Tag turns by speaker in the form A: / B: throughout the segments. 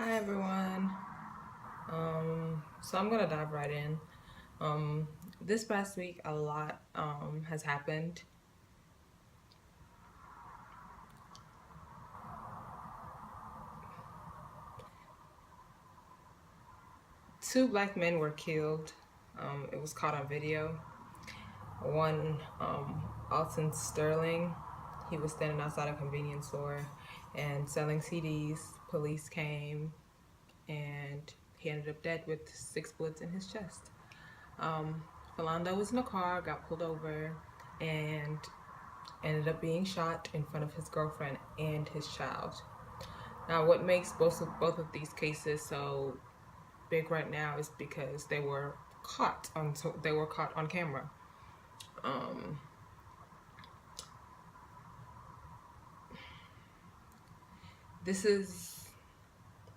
A: Hi everyone. So I'm gonna dive right in. Um, this past week, a lot has happened. Two black men were killed. It was caught on video. One, Alton Sterling, he was standing outside a convenience store and selling CDs. Police came and he ended up dead with 6 bullets in his chest. Philando was in a car, got pulled over, and ended up being shot in front of his girlfriend and his child. Now, what makes both of these cases so big right now is because they were caught on camera. Um, this is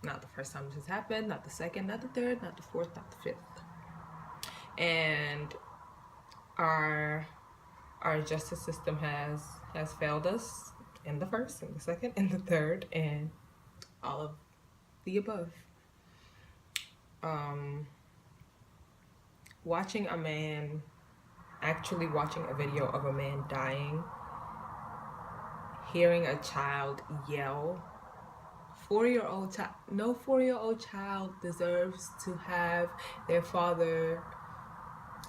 A: not the first time this has happened, not the second, not the third, not the fourth, not the fifth, and our our justice system has failed us in the first, in the second, in the third, and all of the above. Um, watching a man actually watching a video of a man dying, hearing a child yell, 4-year-old child, no 4-year-old child deserves to have their father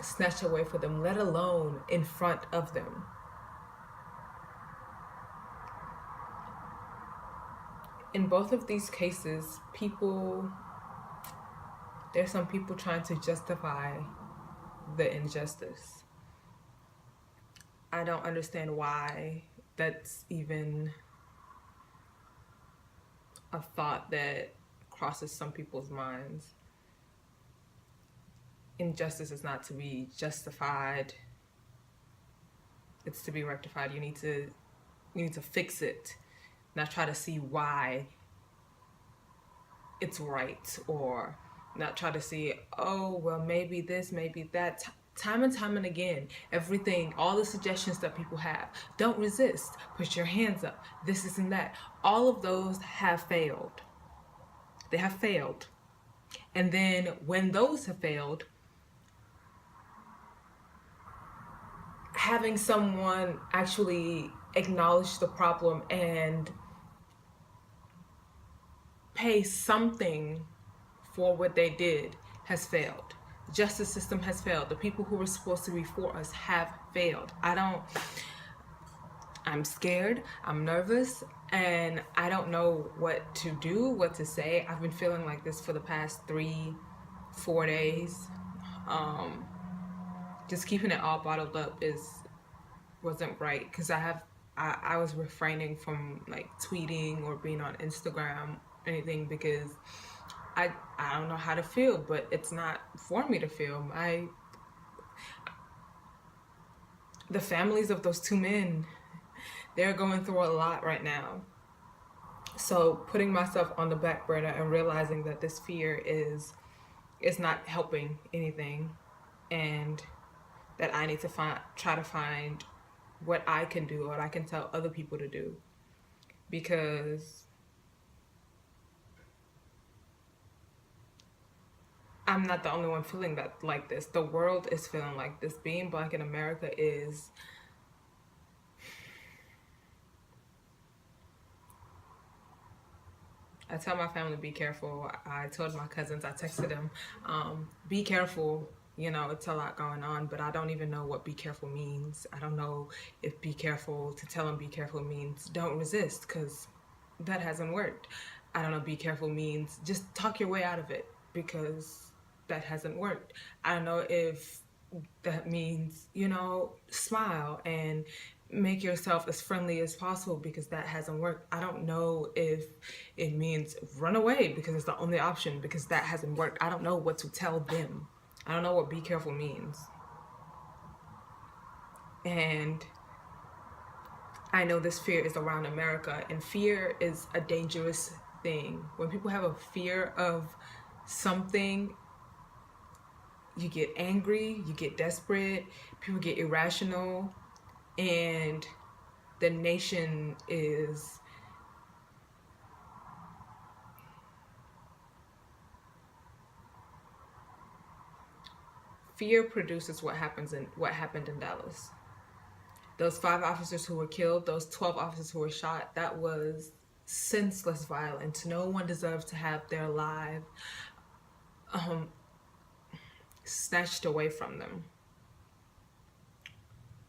A: snatched away from them, let alone in front of them. In both of these cases, there's some people trying to justify the injustice. I don't understand why that's even a thought that crosses some people's minds. Injustice is not to be justified. It's to be rectified. You need to fix it, not try to see why it's right, or not try to see, oh, well, maybe this, maybe that. Time and time and again, everything, all the suggestions that people have, don't resist, put your hands up, this and that, all of those have failed. They have failed. And then when those have failed, having someone actually acknowledge the problem and pay something for what they did has failed. The justice system has failed. The people who were supposed to be for us have failed. I'm scared, I'm nervous, and I don't know what to do, what to say. I've been feeling like this for the past 3-4 days. Just keeping it all bottled up wasn't right, because I was refraining from like tweeting or being on Instagram, anything, because I don't know how to feel, but it's not for me to feel. The families of those two men, they're going through a lot right now. So putting myself on the back burner and realizing that this fear is not helping anything, and that I need to try to find what I can do, what I can tell other people to do, because I'm not the only one feeling that like this. The world is feeling like this. Being black in America is I tell my family, be careful. I told my cousins, I texted them, be careful. You know, it's a lot going on, but I don't even know what be careful means. I don't know if be careful, to tell them be careful means don't resist, because that hasn't worked. I don't know, be careful means just talk your way out of it, because that hasn't worked. I don't know if that means, smile and make yourself as friendly as possible, because that hasn't worked. I don't know if it means run away because it's the only option, because that hasn't worked. I don't know what to tell them. I don't know what be careful means. And I know this fear is around America, and fear is a dangerous thing. When people have a fear of something, you get angry, you get desperate, people get irrational, and the nation is fear produces what happened in Dallas. Those 5 officers who were killed, those 12 officers who were shot, that was senseless violence. No one deserves to have their life snatched away from them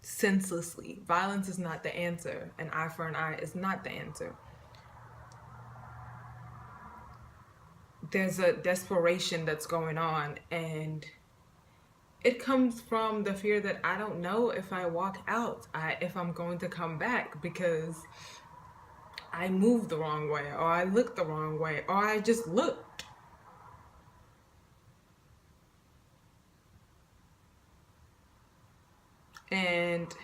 A: senselessly. Violence is not the answer. An eye for an eye is not the answer. There's a desperation that's going on, and it comes from the fear that I don't know if I walk out, if I'm going to come back, because I moved the wrong way, or I looked the wrong way, or I just looked. And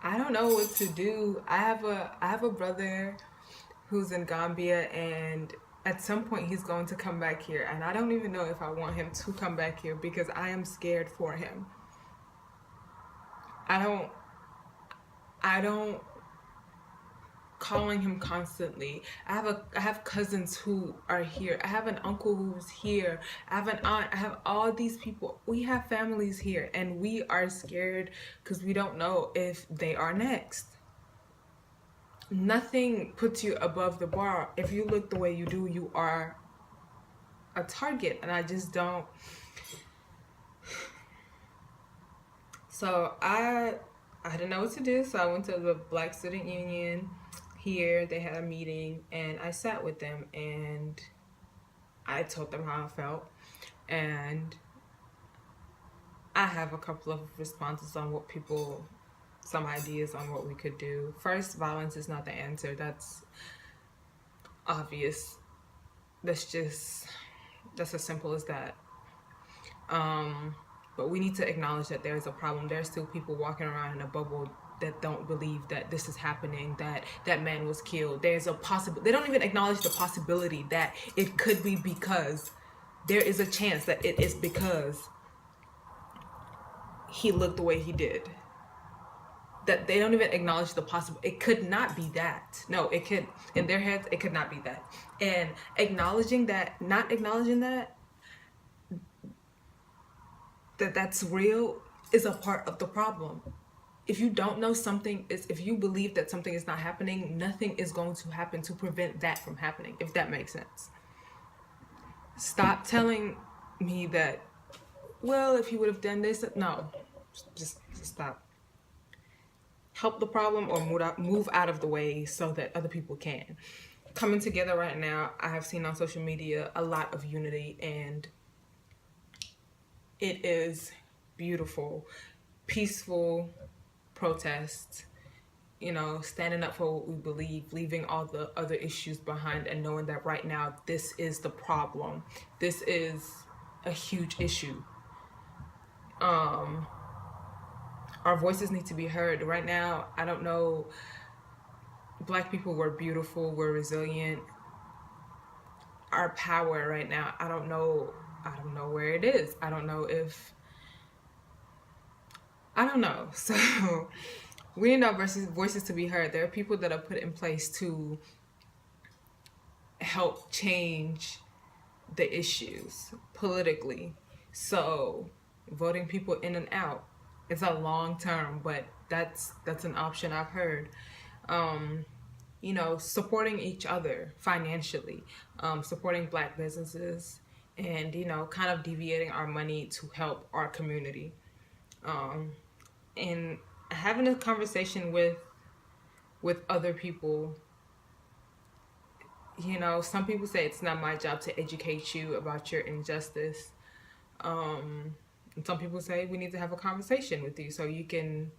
A: I don't know what to do. I have a brother who's in Gambia, and at some point he's going to come back here, and I don't even know if I want him to come back here because I am scared for him. I don't calling him constantly. I have cousins who are here. I have an uncle who's here. I have an aunt. I have all these people. We have families here, and we are scared because we don't know if they are next. Nothing puts you above the bar. If you look the way you do, you are a target, and I just don't. So I didn't know what to do, so I went to the Black Student Union here. They had a meeting, and I sat with them, and I told them how I felt, and I have a couple of responses on some ideas on what we could do. First, violence is not the answer. That's obvious. That's as simple as that. But we need to acknowledge that there's a problem. There's still people walking around in a bubble that don't believe that this is happening, that man was killed. There's a possibility. They don't even acknowledge the possibility that it could be because there is a chance that it is because he looked the way he did. That they don't even acknowledge the possible. It could not be that. No, it could, in their heads, it could not be that. And acknowledging that, not acknowledging that's real is a part of the problem. If you don't know something, if you believe that something is not happening, nothing is going to happen to prevent that from happening, if that makes sense. Stop telling me that, well, if he would have done this, no, just stop. Help the problem or move out of the way so that other people can. Coming together right now, I have seen on social media a lot of unity, and it is beautiful, peaceful protests, standing up for what we believe, leaving all the other issues behind, and knowing that right now this is the problem. This is a huge issue. Our voices need to be heard. Right now, I don't know, Black people were beautiful, we're resilient. Our power right now, I don't know where it is. I don't know. So we need our voices to be heard. There are people that are put in place to help change the issues politically. So voting people in and out, it's a long term, but that's an option I've heard. Supporting each other financially, supporting Black businesses, and kind of deviating our money to help our community, and having a conversation with other people. Some people say it's not my job to educate you about your injustice. And some people say we need to have a conversation with you so you can,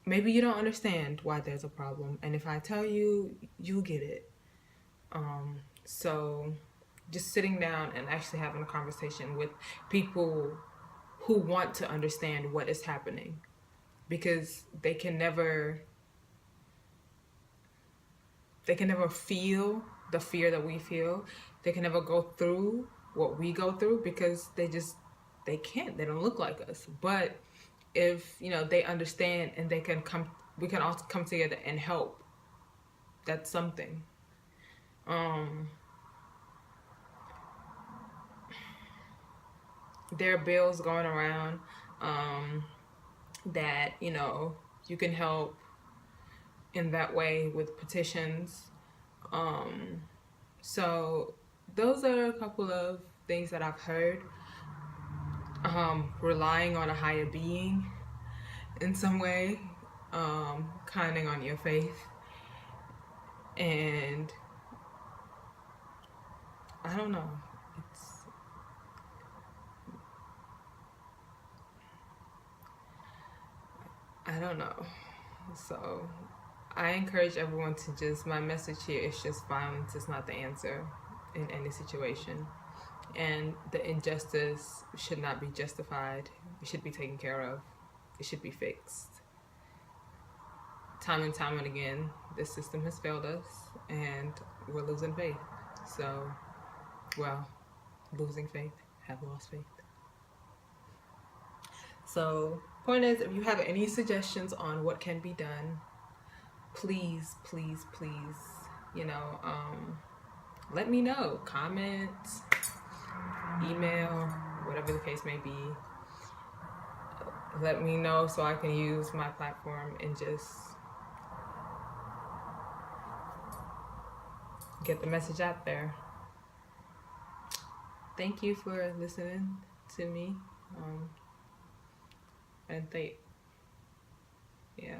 A: maybe you don't understand why there's a problem, and if I tell you, you'll get it. So just sitting down and actually having a conversation with people who want to understand what is happening, because they can never feel the fear that we feel. They can never go through what we go through because they can't. They don't look like us. But if they understand and we can all come together and help. That's something. there are bills going around that, you know, you can help in that way with petitions. So those are a couple of things that I've heard. Relying on a higher being in some way, counting on your faith, and I don't know. I don't know. So I encourage everyone to just, my message here is just violence is not the answer in any situation. And the injustice should not be justified. It should be taken care of. It should be fixed. Time and time and again, the system has failed us and we're losing faith. So, well, losing faith, have lost faith. So, point is, if you have any suggestions on what can be done, please, please, please, you know, let me know. Comment, email, whatever the case may be. Let me know so I can use my platform and just get the message out there. Thank you for listening to me. And yeah.